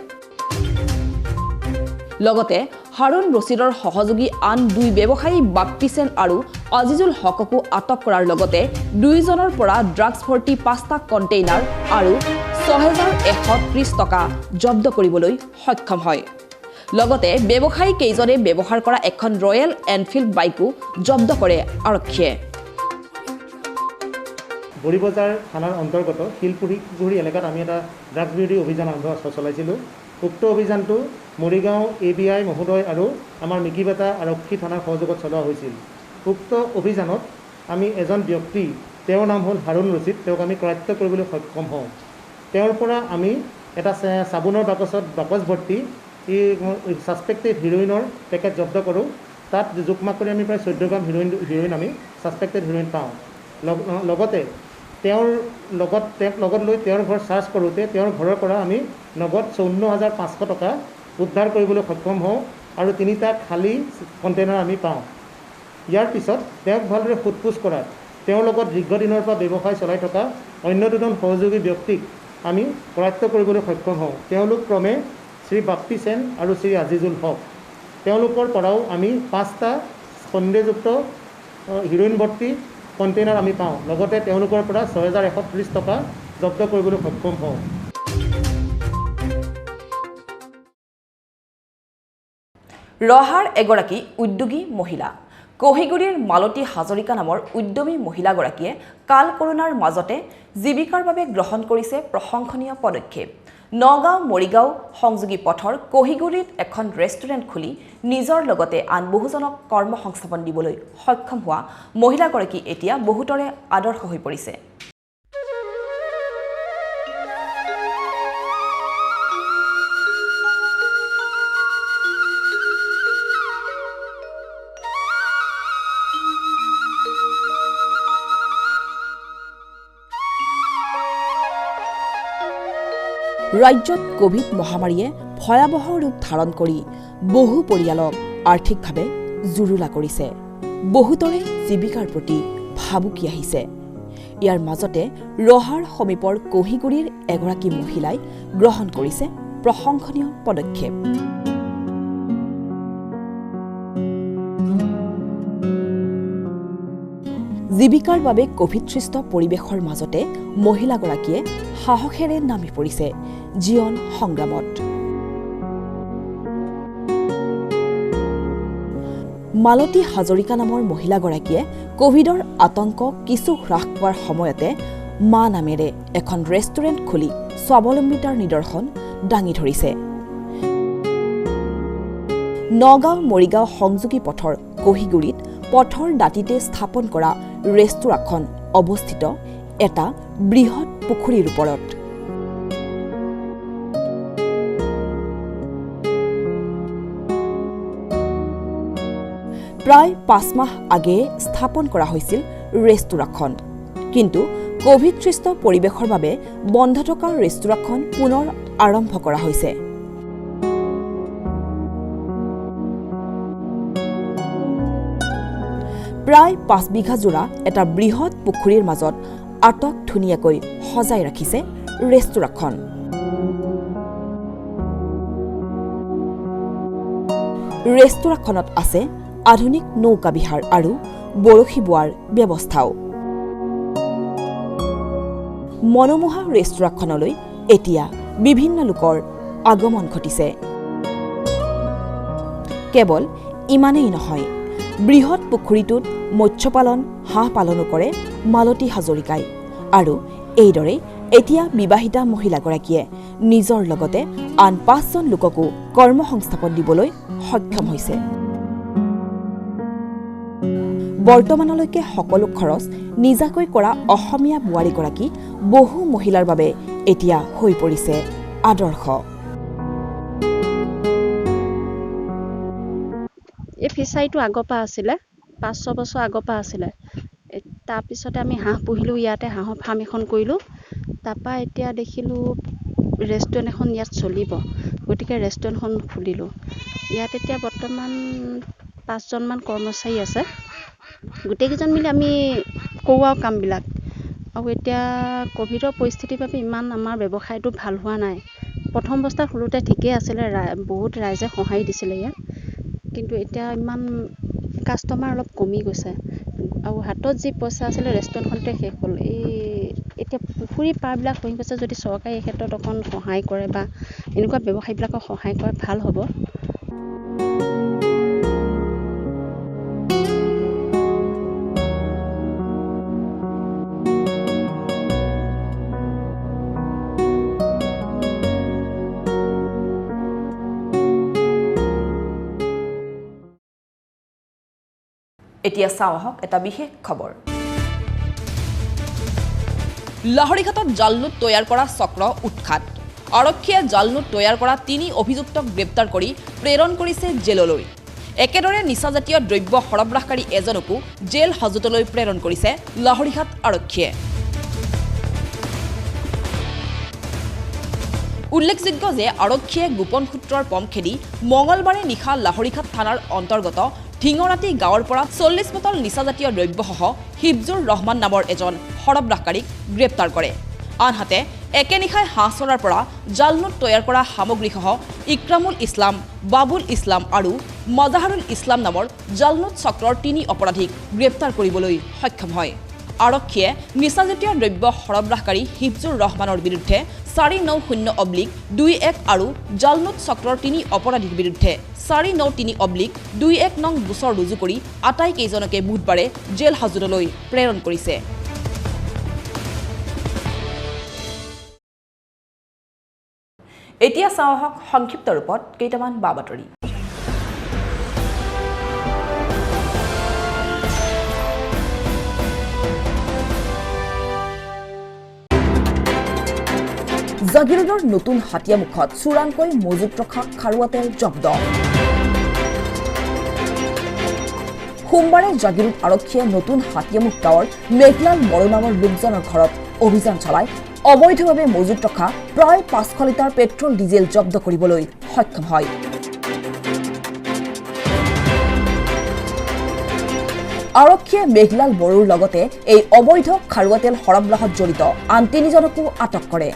লগতে হাৰুণ ৰছিদৰ সহযোগী আন 2 ব্যৱসায়ী বাপ্পি সেন আৰু আজিজুল হককো আটক কৰাৰ লগতে 2জনৰ পৰা ড্ৰাগছ ভৰ্তি 5টা কণ্টেইনাৰ আৰু 6,130 টকা জব্দ কৰিবলৈ সক্ষম হয়। লগতে ব্যৱসায়ী কেইজনে ব্যৱহাৰ কৰা এখন ৰয়েল এনফিল্ড বাইকো জব্দ কৰে আৰক্ষীয়ে। বৰিবজাৰ থানাৰ অন্তৰ্গত শিলপুখুৰী এলেকাত আমি এটা ড্ৰাগছ বিৰোধী অভিযান চলাইছিলোঁ। উক্ত অভিযানটো মৰিগাঁও ABI মহোদয় আৰু আমাৰ মিকিৰভেটা আৰক্ষী থানাৰ সহযোগত চলোৱা হৈছিল। উক্ত অভিযানত আমি এজন ব্যক্তি, তেওঁৰ নাম হ'ল হাৰুণ ৰছিদ, তেওঁক আমি কৰায়ত্ব কৰিবলৈ সক্ষম হওঁ। তেওঁৰ পৰা আমি এটা চাবোনৰ বাকচ ভৰ্তি ছাছপেক্টেড হিৰইনৰ পেকেট জব্দ কৰোঁ। তাত জোখমাখ কৰি আমি প্ৰায় 14 গ্ৰাম হিৰইন আমি ছাছপেক্টেড হিৰইন পাওঁ। লগতে তেওঁৰ লগত লৈ তেওঁৰ ঘৰ চাৰ্চ কৰোঁতে তেওঁৰ ঘৰৰ পৰা আমি নগদ 54,500 টকা উদ্ধাৰ কৰিবলৈ সক্ষম হওঁ আৰু 3টা খালী কণ্টেইনাৰ আমি পাওঁ। ইয়াৰ পিছত তেওঁক ভালদৰে সোধপোছ কৰাত তেওঁৰ লগত দীৰ্ঘদিনৰ পৰা ব্যৱসায় চলাই থকা অন্য 2জন সহযোগী ব্যক্তিক আমি কৰায়ত্ব কৰিবলৈ সক্ষম হওঁ। তেওঁলোক ক্ৰমে শ্ৰী বাপ্পি সেন আৰু শ্ৰী আজিজুল হক। তেওঁলোকৰ পৰাও আমি 5টা সন্দেহযুক্ত হিৰইন ভৰ্তি কণ্টেইনাৰ আমি পাওঁ। লগতে তেওঁলোকৰ পৰা 6,130 টকা জব্দ কৰিবলৈ সক্ষম হওঁ। ৰহাৰ এগৰাকী উদ্যোগী মহিলা। কহিগুৰিৰ মালতী হাজৰিকা নামৰ উদ্যমী মহিলাগৰাকীয়ে কাল কৰোনাৰ মাজতে জীৱিকাৰ বাবে গ্ৰহণ কৰিছে প্ৰশংসনীয় পদক্ষেপ। নগাঁও মৰিগাঁও সংযোগী পথৰ কহিগুৰিত এখন ৰেষ্টুৰেণ্ট খুলি নিজৰ লগতে আন বহুজনক কৰ্মসংস্থাপন দিবলৈ সক্ষম হোৱা মহিলাগৰাকী এতিয়া বহুতৰে আদৰ্শ হৈ পৰিছে। ৰাজ্যত কোভিড মহামাৰীয়ে ভয়াৱহ ৰূপ ধাৰণ কৰি বহু পৰিয়ালক আৰ্থিকভাৱে জুৰুলা কৰিছে। বহুতৰে জীৱিকাৰ প্ৰতি ভাবুকি আহিছে। ইয়াৰ মাজতে ৰহাৰ সমীপৰ কহিগুৰিৰ এগৰাকী মহিলাই গ্ৰহণ কৰিছে প্ৰশংসনীয় পদক্ষেপ। জীৱিকাৰ বাবে কোভিডসৃষ্ট পৰিৱেশৰ মাজতে মহিলাগৰাকীয়ে সাহসেৰে নামি পৰিছে জীৱন সংগ্ৰামত। মালতী হাজৰিকা নামৰ মহিলাগৰাকীয়ে কোভিডৰ আতংক কিছু হ্ৰাস পোৱাৰ সময়তে মা নামেৰে এখন ৰেষ্টুৰেণ্ট খুলি স্বাৱলম্বিতাৰ নিদৰ্শন দাঙি ধৰিছে। নগাঁও মৰিগাঁও সংযোগী পথৰ কহিগুৰিত পথৰ দাঁতিতে স্থাপন কৰা ৰেষ্টুৰাখন অৱস্থিত এটা বৃহৎ পুখুৰীৰ ওপৰত। প্ৰায় 5 মাহ আগেয়ে স্থাপন কৰা হৈছিল ৰেষ্টুৰাখন, কিন্তু কোভিডসৃষ্ট পৰিৱেশৰ বাবে বন্ধ থকা ৰেষ্টুৰাখন পুনৰ আৰম্ভ কৰা হৈছে। প্ৰায় 5 বিঘা জোৰা এটা বৃহৎ পুখুৰীৰ মাজত আটক ধুনীয়াকৈ সজাই ৰাখিছে ৰেষ্টুৰাখন। ৰেষ্টুৰাখনত আছে আধুনিক নৌকা বিহাৰ আৰু বৰশী বোৱাৰ ব্যৱস্থাও। মনোমোহা ৰেষ্টুৰাখনলৈ এতিয়া বিভিন্ন লোকৰ আগমন ঘটিছে। কেৱল ইমানেই নহয়, বৃহৎ পুখুৰীটোত মৎস্য পালন, হাঁহ পালনো কৰে মালতী হাজৰিকাই। আৰু এইদৰে এতিয়া বিবাহিতা মহিলাগৰাকীয়ে নিজৰ লগতে আন 5জন লোককো কৰ্মসংস্থাপন দিবলৈ সক্ষম হৈছে। বৰ্তমানলৈকে সকলো খৰচ নিজাকৈ কৰা অসমীয়া বোৱাৰীগৰাকী বহু মহিলাৰ বাবে এতিয়া হৈ পৰিছে আদৰ্শ। এই ফিচাৰীটো আগৰ পৰা আছিলে, 5-6 বছৰ আগৰ পৰা আছিলে। তাৰপিছতে আমি হাঁহ পুহিলোঁ, ইয়াতে হাঁহৰ ফাৰ্ম এখন কৰিলোঁ। তাৰপৰা এতিয়া দেখিলোঁ ৰেষ্টুৰেণ্ট এখন ইয়াত চলিব, গতিকে ৰেষ্টুৰেণ্টখন খুলিলোঁ। ইয়াত এতিয়া বৰ্তমান 5জনমান কৰ্মচাৰী আছে। গোটেইকেইজন মিলি আমি কৰোঁ আৰু কামবিলাক। আৰু এতিয়া কোভিডৰ পৰিস্থিতিৰ বাবে ইমান আমাৰ ব্যৱসায়টো ভাল হোৱা নাই। প্ৰথম অৱস্থাত খোলোতে ঠিকেই আছিলে, বহুত ৰাইজে সঁহাৰি দিছিলে ইয়াত, কিন্তু এতিয়া ইমান কাষ্টমাৰ অলপ কমি গৈছে। আৰু হাতত যি পইচা আছিলে ৰেষ্টুৰেণ্টখনতে শেষ হ'ল। এতিয়া পুখুৰী পাৰবিলাক হৈ গৈছে, যদি চৰকাৰে এই ক্ষেত্ৰত অকণ সহায় কৰে বা এনেকুৱা ব্যৱসায়বিলাকক সহায় কৰে ভাল হ'ব। এতিয়া চাওঁ আহক এটা বিশেষ খবৰ। লাহৰীঘাটত জাল নোট তৈয়াৰ কৰা চক্ৰ উৎখাত। আৰক্ষীয়ে জাল নোট তৈয়াৰ কৰা 3 অভিযুক্তক গ্ৰেপ্তাৰ কৰি প্ৰেৰণ কৰিছে জেললৈ। একেদৰে নিচাজাতীয় দ্ৰব্য সৰবৰাহকাৰী এজনকো জেল হাজতলৈ প্ৰেৰণ কৰিছে লাহৰীঘাট আৰক্ষীয়ে। উল্লেখযোগ্য যে আৰক্ষীয়ে গোপন সূত্ৰৰ পম খেদি মঙলবাৰে নিশা লাহৰীঘাট থানাৰ অন্তৰ্গত ঢিঙৰাতি গাঁৱৰ পৰা 40 বটল নিচাজাতীয় দ্ৰব্যসহ হিফজুৰ ৰহমান নামৰ এজন সৰবৰাহকাৰীক গ্ৰেপ্তাৰ কৰে। আনহাতে একে নিশাই হাঁহচৰাৰ পৰা জাল নোট তৈয়াৰ কৰা সামগ্ৰীসহ ইক্ৰামুল ইছলাম, বাবুল ইছলাম আৰু মজাহাৰুল ইছলাম নামৰ জাল নোট চক্ৰৰ 3 অপৰাধীক গ্ৰেপ্তাৰ কৰিবলৈ সক্ষম হয়। আৰক্ষীয়ে নিচাজাতীয় দ্ৰব্য সৰবৰাহকাৰী হিফজুৰ ৰহমানৰ বিৰুদ্ধে 490/21 আৰু জাল নোট চক্ৰৰ 3 অপৰাধীৰ বিৰুদ্ধে 493/21 নং গোচৰ ৰুজু কৰি আটাইকেইজনকে বুধবাৰে জেল হাজতলৈ প্ৰেৰণ কৰিছে। এতিয়া চাওঁ আহক সংক্ষিপ্ত ৰূপত কেইটামান বাতৰি। জাগিৰোডৰ নতুন হাতিয়ামুখত চোৰাংকৈ মজুত ৰখা খাৰুৱা তেল জব্দ। সোমবাৰে জাগিৰোড আৰক্ষীয়ে নতুন হাতিয়ামুখ গাঁৱৰ মেঘলাল বড়ো নামৰ লোকজনৰ ঘৰত অভিযান চলাই অবৈধভাৱে মজুত ৰখা প্ৰায় 500 লিটাৰ পেট্ৰল ডিজেল জব্দ কৰিবলৈ সক্ষম হয়। আৰক্ষীয়ে মেঘলাল বড়োৰ লগতে এই অবৈধ খাৰুৱা তেল সৰবৰাহত জড়িত আন 3জনকো আটক কৰে।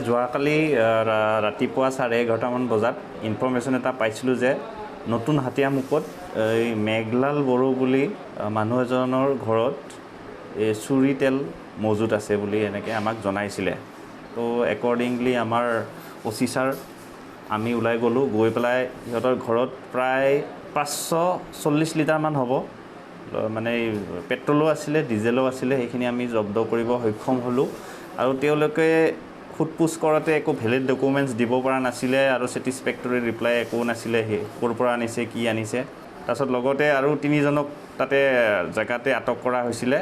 যোৱাকালি ৰাতিপুৱা 11:30মান বজাত ইনফৰমেশ্যন এটা পাইছিলোঁ যে নতুন হাতীয়ামুখত এই মেঘলাল বড়ো বুলি মানুহ এজনৰ ঘৰত এই চুৰি তেল মজুত আছে বুলি এনেকৈ আমাক জনাইছিলে। তো একৰ্ডিংলি আমাৰ অচি ছাৰ আমি ওলাই গ'লোঁ, গৈ পেলাই সিহঁতৰ ঘৰত প্ৰায় 540 লিটাৰমান হ'ব, মানে পেট্ৰলো আছিলে ডিজেলো আছিলে, সেইখিনি আমি জব্দ কৰিব সক্ষম হ'লোঁ। আৰু তেওঁলোকে সোধপোছ কৰাতে একো ভেলিড ডকুমেণ্টছ দিব পৰা নাছিলে আৰু ছেটিছফেক্টৰী ৰিপ্লাই একো নাছিলে, ক'ৰ পৰা আনিছে কি আনিছে। তাৰপিছত লগতে আৰু 3জনক তাতে জেগাতে আটক কৰা হৈছিলে।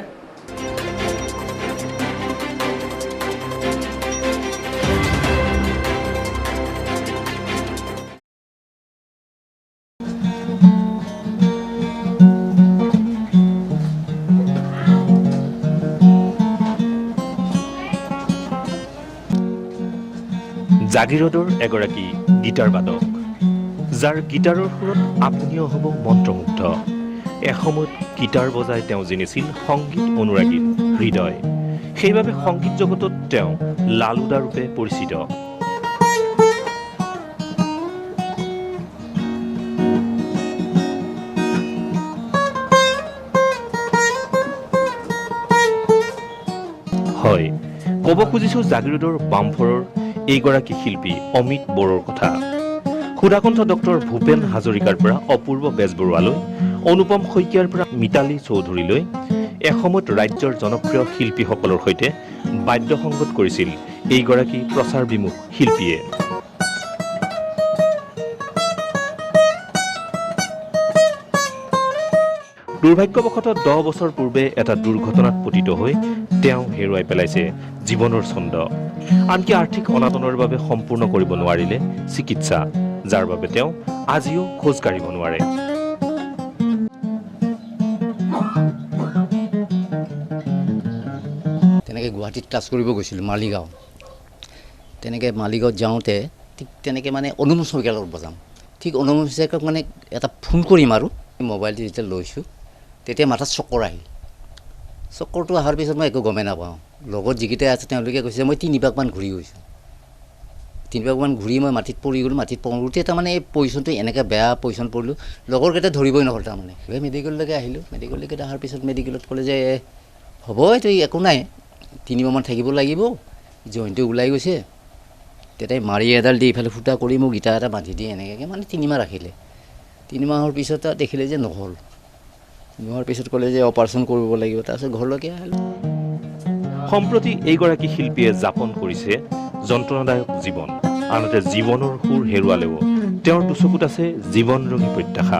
জাগিৰোডৰ এগৰাকী গীটাৰ বাদক, যাৰ গীটাৰৰ সুৰত আপুনিও হ'ব মন্ত্ৰমুগ্ধ। এসময়ত গীটাৰ বজাই তেওঁ জিনিছিল সংগীত অনুৰাগীৰ হৃদয়। সেইবাবে সংগীত জগতত তেওঁ লালুদা ৰূপে পৰিচিত। হয়, ক'ব খুজিছোঁ জাগিৰোডৰ বামফৰৰ এইগৰাকী শিল্পী অমিত বড়োৰ কথা। সুধাকণ্ঠ ডক্টৰ ভূপেন হাজৰিকাৰ পৰা অপূৰ্ব বেজবৰুৱালৈ, অনুপম শইকীয়াৰ পৰা মিতালী চৌধুৰীলৈ এসময়ত ৰাজ্যৰ জনপ্ৰিয় শিল্পীসকলৰ সৈতে বাদ্যসংগত কৰিছিল এইগৰাকী প্ৰচাৰ বিমুখ শিল্পীয়ে। দুৰ্ভাগ্যবশতঃ 10 বছৰ পূৰ্বে এটা দুৰ্ঘটনাত পতিত হৈ তেওঁ হেৰুৱাই পেলাইছে জীৱনৰ ছন্দ। আনকি আৰ্থিক অনাটনৰ বাবে সম্পূৰ্ণ কৰিব নোৱাৰিলে চিকিৎসা, যাৰ বাবে তেওঁ আজিও খোজ কাঢ়িব নোৱাৰে। তেনেকৈ গুৱাহাটীত ক্লাছ কৰিব গৈছিলোঁ মালিগাঁও। তেনেকৈ মালিগাঁৱত যাওঁতে ঠিক তেনেকৈ মানে অনুপম শইকীয়াৰ লগত বজাম। ঠিক অনুপম শইকীয়াক মানে এটা ফোন কৰিম আৰু মোবাইলটো যেতিয়া লৈছোঁ তেতিয়া মাথাত চক্কৰ আহিল। চক্কৰটো অহাৰ পিছত মই একো গমেই নাপাওঁ। লগত যিকেইটা আছে তেওঁলোকে কৈছে মই 3 পাকমান ঘূৰি গৈছোঁ। 3 পাকমান ঘূৰি মই মাটিত পৰি গ'লোঁ। মাটিত পৰোঁতে তাৰমানে এই পজিশ্যনটো এনেকৈ বেয়া পজিশ্যন পৰিলোঁ, লগৰকেইটা ধৰিবই নহ'ল। তাৰমানে মেডিকেললৈকে আহিলোঁ। মেডিকেললৈকে অহাৰ পিছত মেডিকেলত ক'লে যে হ'ব এইটো একো নাই, 3 মাহমান থাকিব লাগিব, জইনটো ওলাই গৈছে। তেতিয়া মাৰি এডাল দি ইফালে ফুটা কৰি মোক ইটা এটা বান্ধি দিয়ে এনেকৈ, মানে 3 মাহ ৰাখিলে। 3 মাহৰ পিছত দেখিলে যে নহ'ল। নোহোৱাৰ পিছত ক'লে যে অপাৰেশ্যন কৰিব লাগিব। তাৰপিছত ঘৰলৈকে আহিলোঁ। সম্প্ৰতি এইগৰাকী শিল্পীয়ে যাপন কৰিছে যন্ত্ৰণাদায়ক জীৱন। আনহাতে জীৱনৰ সুৰ হেৰুৱালেও তেওঁৰ দুচকুত আছে জীৱনৰঙী প্ৰত্যাশা।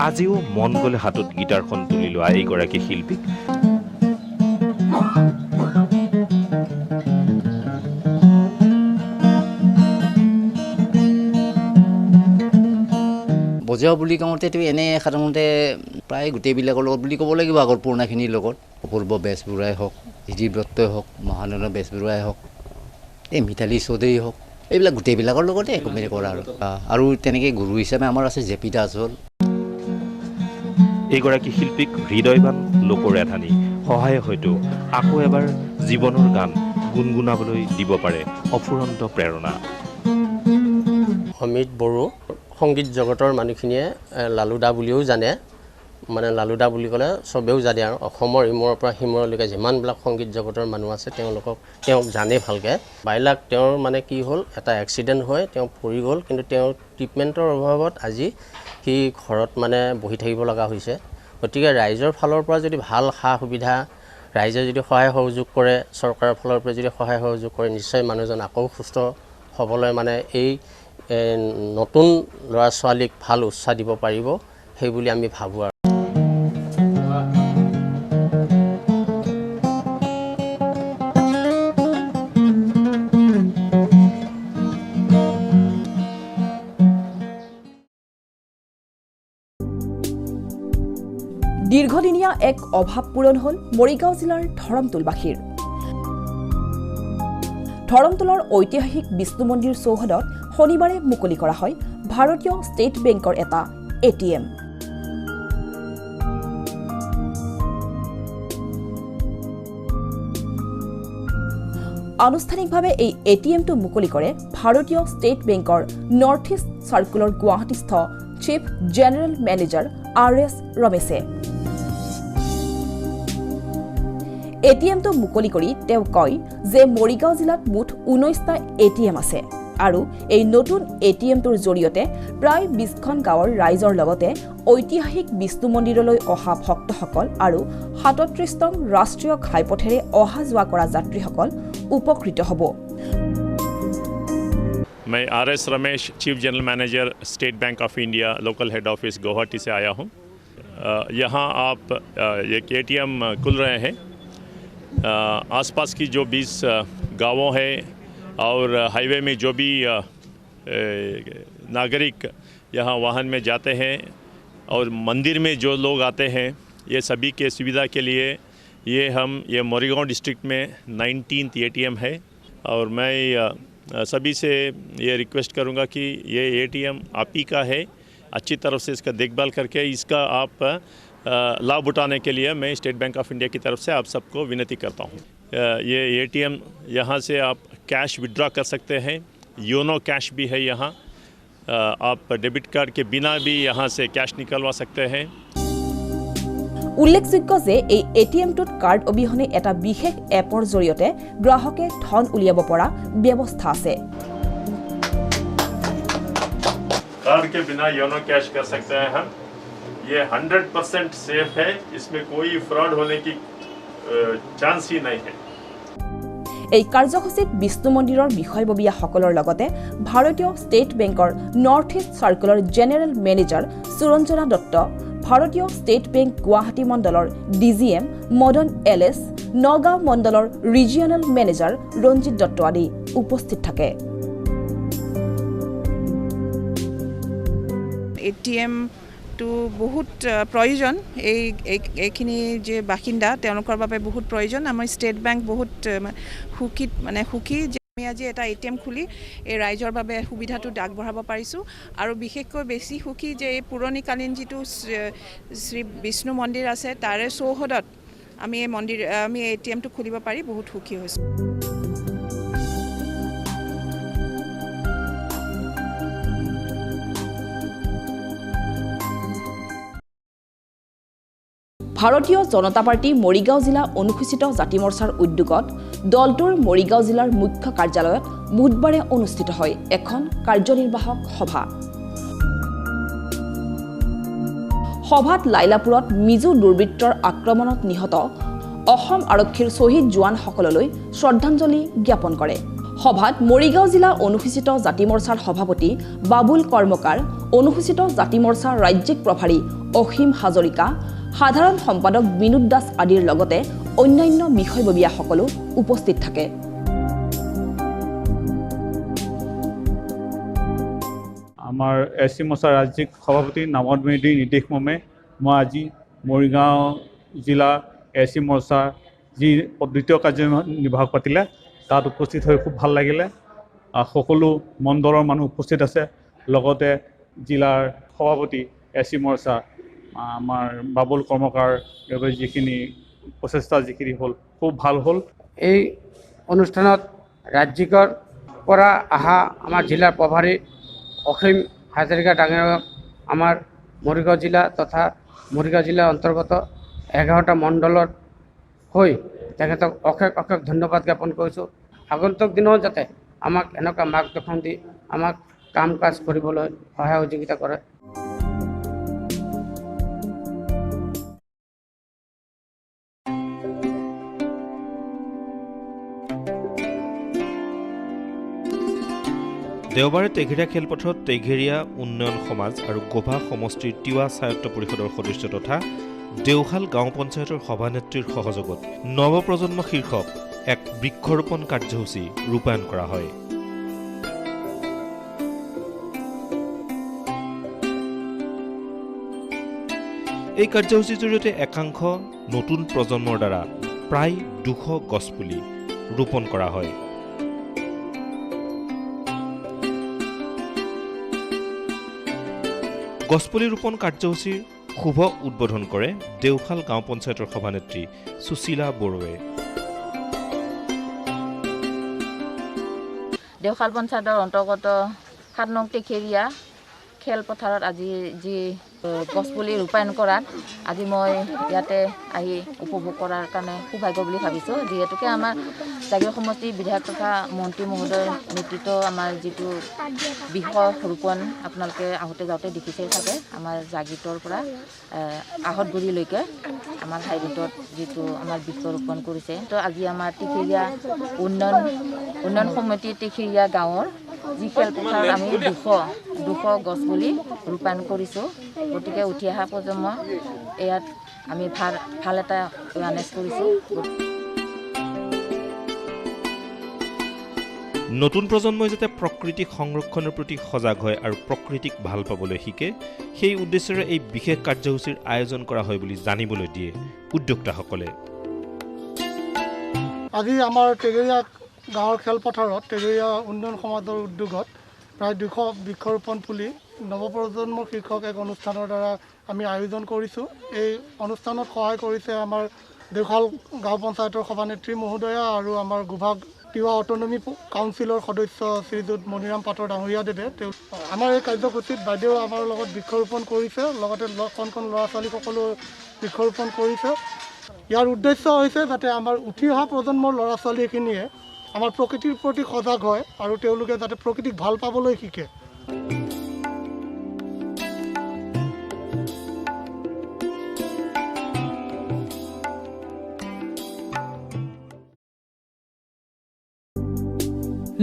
আজিও মন গ'লে হাতত গীটাৰখন তুলি লোৱা এইগৰাকী শিল্পীক বজোৱা বুলি কওঁতেতো এনেই সাধাৰণতে প্ৰায় গোটেইবিলাকৰ লগত বুলি ক'ব লাগিব। আগৰ পুৰণাখিনিৰ লগত অপূৰ্ব বেজবৰুৱাই হওক, হৃদিব্ৰতই হওক, মহানন্দ বেজবৰুৱাই হওক, এই মিতালী চৌধুৰী হওক, এইবিলাক গোটেইবিলাকৰ লগতে একেবাৰে কৰা আৰু তেনেকৈ গুৰু হিচাপে আমাৰ আছে জেপি দাস হ'ল। এইগৰাকী শিল্পীক হৃদয়বান লোকৰ এধানি সহায়ে হয়তো আকৌ এবাৰ জীৱনৰ গান গুণগুণাবলৈ দিব পাৰে অফুৰন্ত প্ৰেৰণা। অমিত বড়ো সংগীত জগতৰ মানুহখিনিয়ে লালুদা বুলিও জানে। মানে লালুদা বুলি ক'লে চবেও জানে আৰু অসমৰ ইমূৰৰ পৰা সিমূৰলৈকে যিমানবিলাক সংগীত জগতৰ মানুহ আছে তেওঁক জানে ভালকৈ। বাইলাক তেওঁৰ মানে কি হ'ল, এটা এক্সিডেণ্ট হৈ তেওঁ পৰি গ'ল, কিন্তু তেওঁৰ ট্ৰিটমেণ্টৰ অভাৱত আজি সি ঘৰত মানে বহি থাকিব লগা হৈছে। গতিকে ৰাইজৰ ফালৰ পৰা যদি ভাল সা সুবিধা, ৰাইজে যদি সহায় সহযোগ কৰে, চৰকাৰৰ ফালৰ পৰা যদি সহায় সহযোগ কৰে, নিশ্চয় মানুহজন আকৌ সুস্থ হ'বলৈ মানে এই নতুন ল'ৰা ছোৱালীক ভাল উৎসাহ দিব পাৰিব, সেই বুলি আমি ভাবোঁ আৰু। দীৰ্ঘদিনীয়া এক অভাৱ পূৰণ হ'ল মৰিগাঁও জিলাৰ ধৰমটোলবাসীৰ। ধৰমটোলৰ ঐতিহাসিক বিষ্ণু মন্দিৰ চৌহদত শনিবাৰে মুকলি কৰা হয় ভাৰতীয় ষ্টেট বেংকৰ এটা ATM। আনুষ্ঠানিকভাৱে এই ATMটো মুকলি কৰে ভাৰতীয় ষ্টেট বেংকৰ নৰ্থ ইষ্ট চাৰ্কুলৰ গুৱাহাটীস্থ চিফ জেনেৰেল মেনেজাৰ RS ৰমেশে। ATMটো মুকলি কৰি তেওঁ কয় যে মৰিগাঁও জিলাত মুঠ 19টা ATM আছে আৰু এই নতুন ATMটোৰ জৰিয়তে প্ৰায় 20খন গাঁৱৰ ৰাইজৰ লগতে ঐতিহাসিক বিষ্ণু মন্দিৰলৈ অহা ভক্তসকল আৰু 37নং ৰাষ্ট্ৰীয় ঘাইপথেৰে অহা যোৱা কৰা যাত্ৰীসকল উপকৃত হ'ব। मैं RS Ramesh chief general manager State Bank of India local head office Guwahati से आया हूँ। यहाँ आप एक ATM खुल रहे हैं। आसपास की जो 20 गांवों हैं और हाईवे में जो भी नागरिक यहाँ वाहन में जाते हैं और मंदिर में जो लोग आते हैं, ये सभी के सुविधा के लिए ये मोरीगांव डिस्ट्रिक्ट में 19th ATM है। और मैं सभी से ये रिक्वेस्ट करूँगा कि ये ATM आप ही का है, अच्छी तरफ से इसका देखभाल करके इसका आप लाभ उठाने के लिए मैं स्टेट बैंक ऑफ इंडिया की तरफ से आप सबको विनती करता हूँ। ये ATM यहाँ से आप कैश विड्रॉ कर सकते हैं, योनो कैश भी है यहाँ, आप डेबिट कार्ड के बिना भी यहाँ से कैश निकलवा सकते हैं। উল্লেখযোগ্য যে এই ATMটোত কাৰ্ড অবিহনে এটা বিশেষ এপৰ জৰিয়তে গ্ৰাহকে ধন উলিয়াব পৰা ব্যৱস্থা আছে। कार्ड के बिना योनो कैश कर सकते हैं हम। ये 100% सेफ है, इसमें कोई फ्रॉड होने की चांस ही नहीं है। এই কাৰ্যসূচীত বিষ্ণু মন্দিৰৰ বিষয়ববীয়াসকলৰ লগতে ভাৰতীয় ষ্টেট বেংকৰ নৰ্থ ইষ্ট চাৰ্কুলৰ জেনেৰেল মেনেজাৰ সুৰঞ্জনা দত্ত, ভাৰতীয় ষ্টেট বেংক গুৱাহাটী মণ্ডলৰ DGM মদন LS, নগাঁও মণ্ডলৰ ৰিজিয়নেল মেনেজাৰ ৰঞ্জিত দত্ত আদি উপস্থিত থাকে। ATMটো বহুত প্ৰয়োজন, এইখিনি যে বাসিন্দা তেওঁলোকৰ বাবে বহুত প্ৰয়োজন। আমাৰ ষ্টেট বেংক বহুত সুখী যে আমি আজি এটা ATM খুলি এই ৰাইজৰ বাবে সুবিধাটো আগবঢ়াব পাৰিছোঁ। আৰু বিশেষকৈ বেছি সুখী যে এই পুৰণিকালীন যিটো শ্ৰী বিষ্ণু মন্দিৰ আছে তাৰে চৌহদত আমি এই ATMটো খুলিব পাৰি বহুত সুখী হৈছোঁ। ভাৰতীয় জনতা পাৰ্টি মৰিগাঁও জিলা অনুসূচিত জাতি মৰ্চাৰ উদ্যোগত দলটোৰ মৰিগাঁও জিলাৰ মুখ্য কাৰ্যালয়ত বুধবাৰে অনুষ্ঠিত হয় এখন কাৰ্যনিৰ্বাহক সভা। সভাত লাইলাপুৰত মিজু দুৰ্বৃত্তৰ আক্ৰমণত নিহত অসম আৰক্ষীৰ শ্বহীদ জোৱানসকললৈ শ্ৰদ্ধাঞ্জলি জ্ঞাপন কৰে। সভাত মৰিগাঁও জিলা অনুসূচিত জাতি মৰ্চাৰ সভাপতি বাবুল কৰ্মকাৰ, অনুসূচিত জাতি মৰ্চাৰ ৰাজ্যিক প্ৰভাৰী অসীম হাজৰিকা, সাধাৰণ সম্পাদক বিনোদ দাস আদিৰ লগতে অন্যান্য বিষয়ববীয়াসকলো উপস্থিত থাকে। আমাৰ SC মৰ্চাৰ ৰাজ্যিক সভাপতি নামদ মেধিৰ নিৰ্দেশ মৰ্মে মই আজি মৰিগাঁও জিলা SC মৰ্চাৰ যি দ্বিতীয় কাৰ্যনিৰ্বাহক পাতিলে তাত উপস্থিত হৈ খুব ভাল লাগিলে। সকলো মণ্ডলৰ মানুহ উপস্থিত আছে, লগতে জিলাৰ সভাপতি SC মৰ্চা আমাৰ বাবুল কৰ্মকাৰ যিখিনি প্ৰচেষ্টা যিখিনি হ'ল খুব ভাল হ'ল। এই অনুষ্ঠানত ৰাজ্যিকৰ পৰা অহা আমাৰ জিলাৰ প্ৰভাৰী অসীম হাজৰিকা ডাঙৰীয়াক আমাৰ মৰিগাঁও জিলা তথা মৰিগাঁও জিলাৰ অন্তৰ্গত 11টা মণ্ডলত হৈ তেখেতক অশেষ ধন্যবাদ জ্ঞাপন কৰিছোঁ। আগন্তুক দিনত যাতে আমাক এনেকুৱা মাৰ্গদৰ্শন দি আমাক কাম কাজ কৰিবলৈ সহায় সহযোগিতা কৰে। দেওবাৰে তেঘেৰীয়া খেলপথাৰত তেঘেৰীয়া উন্নয়ন সমাজ আৰু গোভা সমষ্টিৰ তিৱা স্বায়ত্ত পৰিষদৰ সদস্য তথা দেওশাল গাঁও পঞ্চায়তৰ সভানেত্ৰীৰ সহযোগত নৱপ্ৰজন্ম শীৰ্ষক এক বৃক্ষৰোপণ কাৰ্যসূচী ৰূপায়ণ কৰা হয়। এই কাৰ্যসূচীৰ জৰিয়তে একাংশ নতুন প্ৰজন্মৰ দ্বাৰা প্ৰায় 200 গছপুলি ৰোপণ কৰা হয়। গছপুলি ৰোপণ কাৰ্যসূচীৰ শুভ উদ্বোধন কৰে দেওশাল গাঁও পঞ্চায়তৰ সভানেত্ৰী সুশীলা বড়োৱে। দেওশাল পঞ্চায়তৰ অন্তৰ্গত 7 নং টেকেৰিয়া খেলপথাৰত আজি যি গছপুলি ৰূপায়ণ কৰাত আজি মই ইয়াতে আহি উপভোগ কৰাৰ কাৰণে সৌভাগ্য বুলি ভাবিছোঁ। যিহেতুকে আমাৰ জাগীৰোড সমষ্টিৰ বিধায়ক তথা মন্ত্ৰী মহোদয়ৰ নেতৃত্ব আমাৰ যিটো বৃক্ষ ৰোপণ আপোনালোকে আহোঁতে যাওঁতে দেখিছে চাগে আমাৰ জাগীৰোডৰ পৰা আহতগুৰিলৈকে আমাৰ হাইৰোডত যিটো আমাৰ বৃক্ষ ৰোপণ কৰিছে। তো আজি আমাৰ টেকেৰিয়া উন্নয়ন সমিতি টেকেৰিয়া গাঁৱৰ যি খেলপথাৰত আমি 200 গছপুলি ৰূপায়ণ কৰিছোঁ। গতিকে উঠি অহা প্ৰজন্ম ইয়াত আমি ভাল এটা এৱাৰনেছ কৰিছোঁ। নতুন প্ৰজন্মই যাতে প্ৰকৃতিক সংৰক্ষণৰ প্ৰতি সজাগ হয় আৰু প্ৰকৃতিক ভাল পাবলৈ শিকে, সেই উদ্দেশ্যেৰে এই বিশেষ কাৰ্যসূচীৰ আয়োজন কৰা হয় বুলি জানিবলৈ দিয়ে উদ্যোক্তাসকলে। আজি আমাৰ টেকেৰিয়া গাঁৱৰ খেলপথাৰত টেকেৰিয়া উন্নয়ন সমাজৰ উদ্যোগত প্ৰায় 200 বৃক্ষৰোপণ পুলি নৱপ্ৰজন্মৰ শীৰ্ষক এক অনুষ্ঠানৰ দ্বাৰা আমি আয়োজন কৰিছোঁ। এই অনুষ্ঠানত সহায় কৰিছে আমাৰ দেওশাল গাঁও পঞ্চায়তৰ সভানেত্ৰী মহোদয়া আৰু আমাৰ গোভাগ তিৱা অট'নমি কাউন্সিলৰ সদস্য শ্ৰীযুত মণিৰাম পাটৰ ডাঙৰীয়াদেৱে আমাৰ এই কাৰ্যসূচীত বাইদেউ আমাৰ লগত বৃক্ষৰোপণ কৰিছে, লগতে কণ ল'ৰা ছোৱালীসকলেও বৃক্ষৰোপণ কৰিছে। ইয়াৰ উদ্দেশ্য হৈছে যাতে আমাৰ উঠি অহা প্ৰজন্মৰ ল'ৰা ছোৱালীখিনিয়ে আমাৰ প্ৰকৃতিৰ প্ৰতি সজাগ হয় আৰু তেওঁলোকে যাতে প্ৰকৃতিক ভাল পাবলৈ শিকে।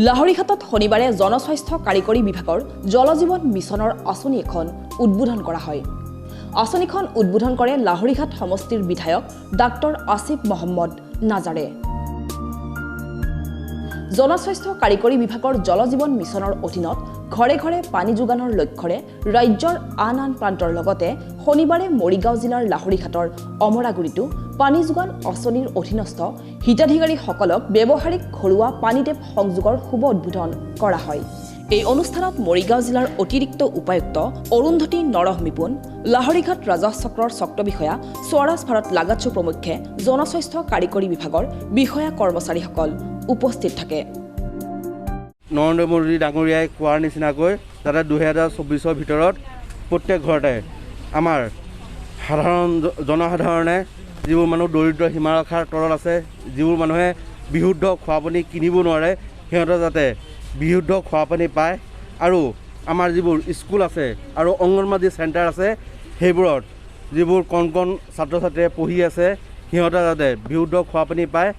লাহৰীঘাটত শনিবাৰে জনস্বাস্থ্য কাৰিকৰী বিভাগৰ জল জীৱন মিছনৰ আঁচনি এখন উদ্বোধন কৰা হয়। আঁচনিখন উদ্বোধন কৰে লাহৰীঘাট সমষ্টিৰ বিধায়ক ডাক্তৰ আসিফ মহম্মদ নাজাৰে। জনস্বাস্থ্য কাৰিকৰী বিভাগৰ জল জীৱন মিছনৰ অধীনত ঘৰে ঘৰে পানী যোগানৰ লক্ষ্যৰে ৰাজ্যৰ আন প্ৰান্তৰ লগতে শনিবাৰে মৰিগাঁও জিলাৰ লাহৰীঘাটৰ অমৰাগুৰিতো পানী যোগান আঁচনিৰ অধীনস্থ হিতাধিকাৰীসকলক ব্যৱহাৰিক ঘৰুৱা পানী টেপ সংযোগৰ শুভ উদ্বোধন কৰা হয়। এই অনুষ্ঠানত মৰিগাঁও জিলাৰ অতিৰিক্ত উপায়ুক্ত অৰুন্ধতী নৰহমিপুন, লাহৰীঘাট ৰাজহ চক্ৰৰ চক্ৰ বিষয়া স্বৰাজ ভাৰত লাগাচু প্ৰমুখ্যে জনস্বাস্থ্য কাৰিকৰী বিভাগৰ বিষয়া কৰ্মচাৰীসকল উপস্থিত থাকে। নৰেন্দ্ৰ মোদী ডাঙৰীয়াই কোৱাৰ নিচিনাকৈ যাতে 2024 ভিতৰত প্ৰত্যেক ঘৰতে আমাৰ সাধাৰণ জনসাধাৰণে যিবোৰ মানুহ দৰিদ্ৰ সীমাৰেখাৰ তলত আছে, যিবোৰ মানুহে বিশুদ্ধ খোৱা পানী কিনিব নোৱাৰে, সিহঁতে যাতে বিশুদ্ধ খোৱা পানী পায় আৰু আমাৰ যিবোৰ স্কুল আছে আৰু অংগনবাদী চেণ্টাৰ আছে সেইবোৰত যিবোৰ কণ ছাত্ৰ ছাত্ৰীয়ে পঢ়ি আছে সিহঁতে যাতে বিশুদ্ধ খোৱা পানী পায়।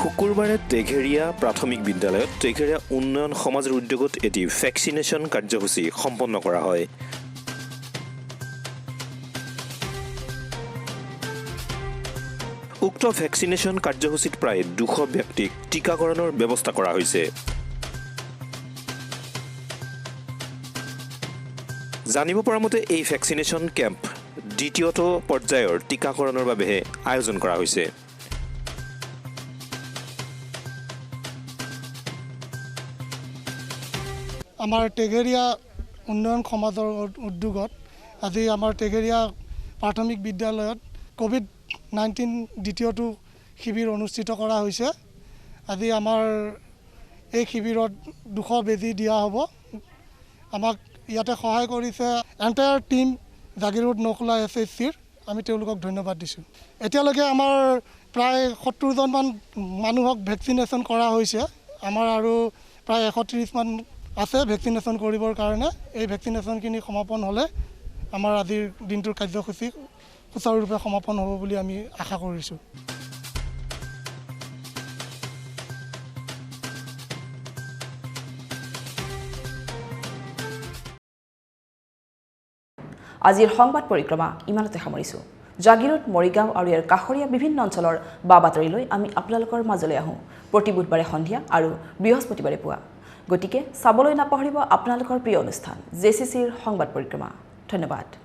শুকুৰবাৰে টেঘেৰীয়া প্ৰাথমিক বিদ্যালয়ত টেঘেৰীয়া উন্নয়ন সমাজৰ উদ্যোগত এটি ভেকচিনেশ্যন কাৰ্যসূচী সম্পন্ন কৰা হয়। উক্ত ভেকচিনেশ্যন কাৰ্যসূচীত প্ৰায় 200 ব্যক্তিক টীকাকৰণৰ ব্যৱস্থা কৰা হৈছে। জানিব পৰা মতে এই ভেকচিনেশ্যন কেম্প দ্বিতীয়টো পৰ্যায়ৰ টীকাকৰণৰ বাবেহে আয়োজন কৰা হৈছে। আমাৰ টেঘেৰীয়া উন্নয়ন সমাজৰ উদ্যোগত আজি আমাৰ টেঘেৰীয়া প্ৰাথমিক বিদ্যালয়ত COVID-19 দ্বিতীয়টো শিবিৰ অনুষ্ঠিত কৰা হৈছে। আজি আমাৰ এই শিবিৰত 200 বেজী দিয়া হ'ব। আমাক ইয়াতে সহায় কৰিছে এণ্টায়াৰ টিম জাগীৰোড নকলা SHCৰ, আমি তেওঁলোকক ধন্যবাদ দিছোঁ। এতিয়ালৈকে আমাৰ প্ৰায় 70জনমান মানুহক ভেকচিনেশ্যন কৰা হৈছে। আমাৰ আৰু প্ৰায় 130 মান আছে ভেকচিনেশ্যন কৰিবৰ কাৰণে। এই ভেকচিনেশ্যনখিনি সমাপন হ'লে আমাৰ আজিৰ দিনটোৰ কাৰ্যসূচী সুচাৰুৰূপে সমাপন হ'ব বুলি আমি আশা কৰিছোঁ। আজিৰ সংবাদ পৰিক্ৰমা ইমানতে সামৰিছোঁ। জাগিৰোড মৰিগাঁও আৰু ইয়াৰ কাষৰীয়া বিভিন্ন অঞ্চলৰ বা বাতৰিলৈ আমি আপোনালোকৰ মাজলৈ আহোঁ প্ৰতি বুধবাৰে সন্ধিয়া আৰু বৃহস্পতিবাৰে পুৱা গতিকে চাবলৈ নাপাহৰিব আপোনালোকৰ প্ৰিয় অনুষ্ঠান জেচিচিৰ সংবাদ পৰিক্ৰমা ধন্যবাদ